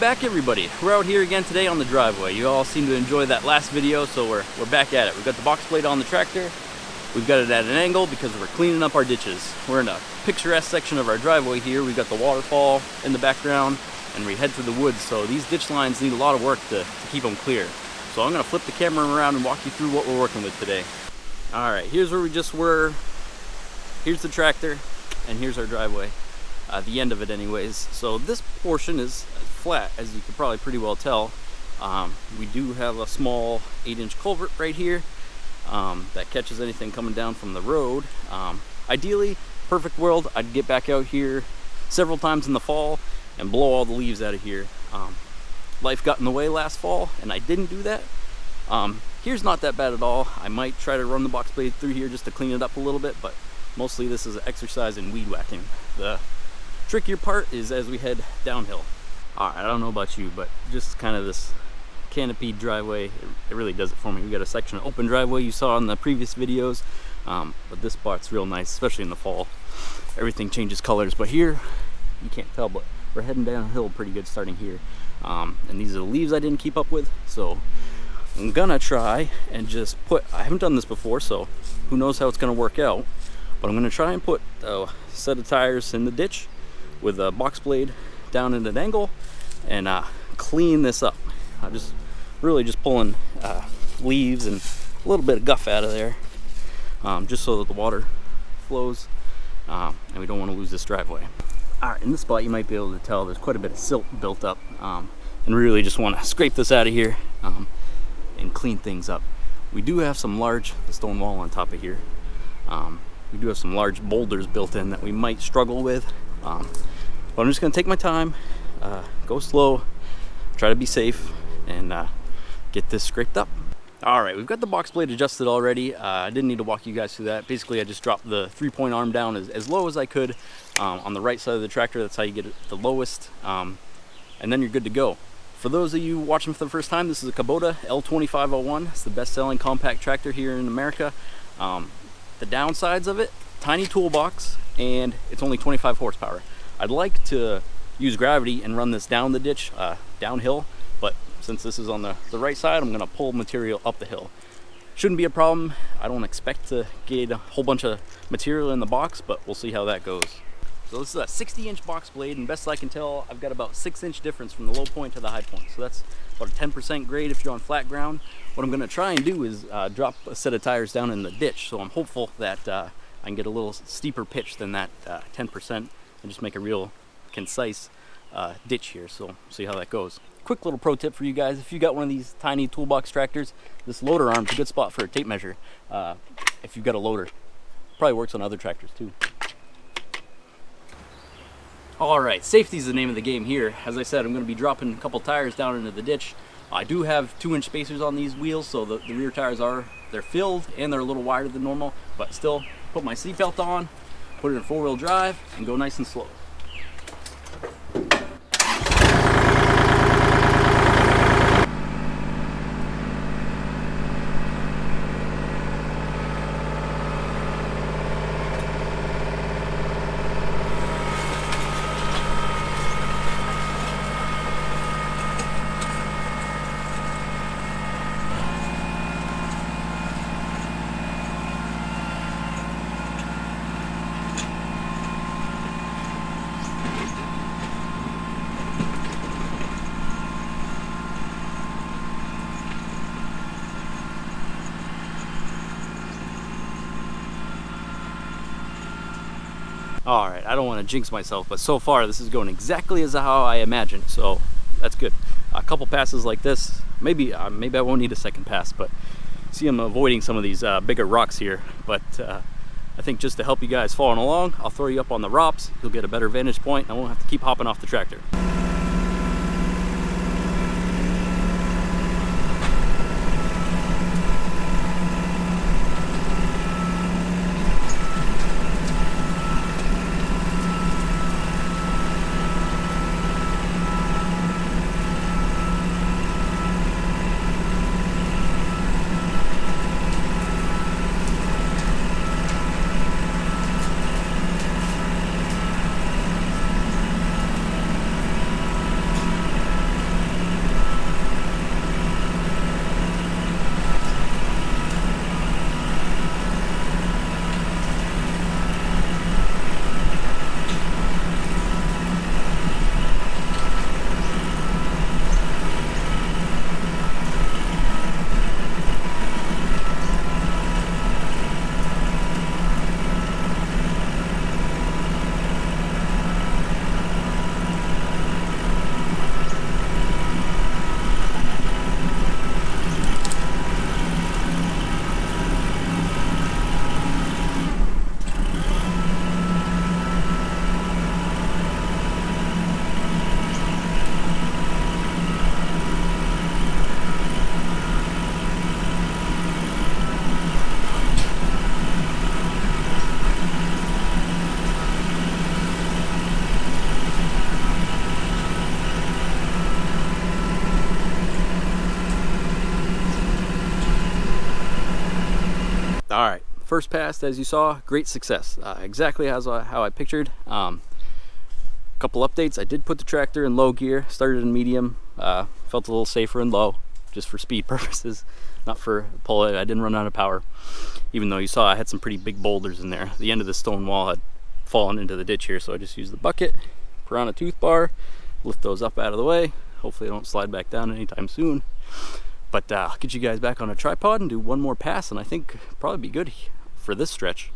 back, everybody. We're out here again today on the driveway. You all seem to enjoy that last video, so we're back at it. We've got the box blade on the tractor. We've got it at an angle because we're cleaning up our ditches. We're in a picturesque section of our driveway here. We've got the waterfall in the background, and we head through the woods, so these ditch lines need a lot of work to keep them clear. So I'm going to flip the camera around and walk you through what we're working with today. Alright, here's where we just were. Here's the tractor, and here's our driveway. The end of it anyways. So this portion is flat, as you can probably pretty well tell. We do have a small 8-inch culvert right here that catches anything coming down from the road. Ideally, perfect world, I'd get back out here several times in the fall and blow all the leaves out of here. Life got in the way last fall and I didn't do that. Here's not that bad at all. I might try to run the box blade through here just to clean it up a little bit, but mostly this is an exercise in weed whacking. The trickier part is as we head downhill. Alright, I don't know about you, but just kind of this canopied driveway, it really does it for me. We got a section of open driveway you saw in the previous videos, but this part's real nice, especially in the fall. Everything changes colors, but here, you can't tell, but we're heading downhill pretty good starting here. And these are the leaves I didn't keep up with, so I'm gonna try and just I haven't done this before, so who knows how it's gonna work out, but I'm gonna try and put a set of tires in the ditch with a box blade down at an angle and clean this up. I'm just really just pulling leaves and a little bit of guff out of there, just so that the water flows and we don't want to lose this driveway. Alright, in this spot you might be able to tell there's quite a bit of silt built up, and really just want to scrape this out of here and clean things up. We do have some large stone wall on top of here. We do have some large boulders built in that we might struggle with. But I'm just going to take my time, go slow, try to be safe, and get this scraped up. Alright, we've got the box blade adjusted already. I didn't need to walk you guys through that. Basically, I just dropped the 3-point arm down as low as I could on the right side of the tractor. That's how you get it the lowest, and then you're good to go. For those of you watching for the first time, this is a Kubota L2501. It's the best-selling compact tractor here in America. The downsides of it, tiny toolbox, and it's only 25 horsepower. I'd like to use gravity and run this down the ditch, downhill, but since this is on the right side, I'm gonna pull material up the hill. Shouldn't be a problem. I don't expect to get a whole bunch of material in the box, but we'll see how that goes. So this is a 60-inch box blade, and best I can tell, I've got about 6-inch difference from the low point to the high point. So that's about a 10% grade if you're on flat ground. What I'm gonna try and do is drop a set of tires down in the ditch, so I'm hopeful that I can get a little steeper pitch than that 10% and just make a real concise ditch here. So see how that goes. Quick little pro tip for you guys: if you got one of these tiny toolbox tractors, this loader arm is a good spot for a tape measure. If you've got a loader, probably works on other tractors too. Alright, safety is the name of the game here. As I said, I'm going to be dropping a couple tires down into the ditch. I do have 2-inch spacers on these wheels, so the rear tires they're filled and they're a little wider than normal, but still put my seatbelt on, put it in 4-wheel drive, and go nice and slow. Alright, I don't want to jinx myself, but so far this is going exactly as how I imagined, so that's good. A couple passes like this, maybe I won't need a second pass, but see, I'm avoiding some of these bigger rocks here, but I think just to help you guys following along, I'll throw you up on the ROPS. You'll get a better vantage point, and I won't have to keep hopping off the tractor. All right, first pass, as you saw, great success. Exactly how I pictured. Couple updates. I did put the tractor in low gear, started in medium, felt a little safer in low, just for speed purposes, not for pull. I didn't run out of power, even though you saw I had some pretty big boulders in there. The end of the stone wall had fallen into the ditch here, so I just used the bucket, put on a tooth bar, lift those up out of the way. Hopefully they don't slide back down anytime soon. But I'll get you guys back on a tripod and do one more pass, and I think probably be good for this stretch.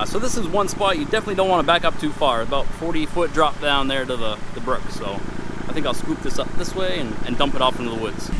So this is one spot you definitely don't want to back up too far. About 40-foot drop down there to the brook. So I think I'll scoop this up this way and dump it off into the woods.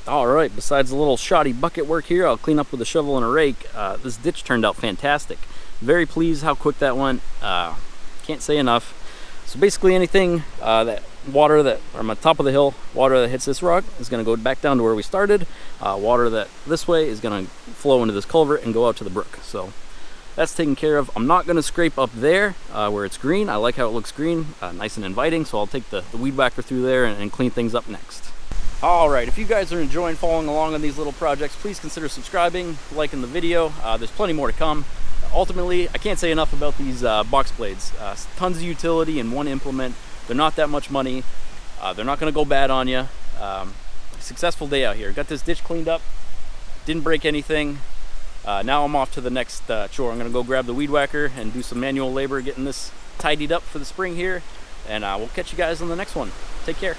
All right, besides a little shoddy bucket work here, I'll clean up with a shovel and a rake. This ditch turned out fantastic. Very pleased how quick that went. Can't say enough. So basically anything that water that from the top of the hill, water that hits this rock is going to go back down to where we started. Water that this way is going to flow into this culvert and go out to the brook. So that's taken care of. I'm not going to scrape up there where it's green. I like how it looks green, nice and inviting. So I'll take the weed whacker through there and clean things up next. All right, if you guys are enjoying following along on these little projects, please consider subscribing, liking the video. There's plenty more to come. Ultimately, I can't say enough about these box blades. Tons of utility in one implement. They're not that much money. They're not going to go bad on you. Successful day out here. Got this ditch cleaned up, didn't break anything. Now I'm off to the next chore. I'm gonna go grab the weed whacker and do some manual labor getting this tidied up for the spring here, and we'll catch you guys on the next one. Take care.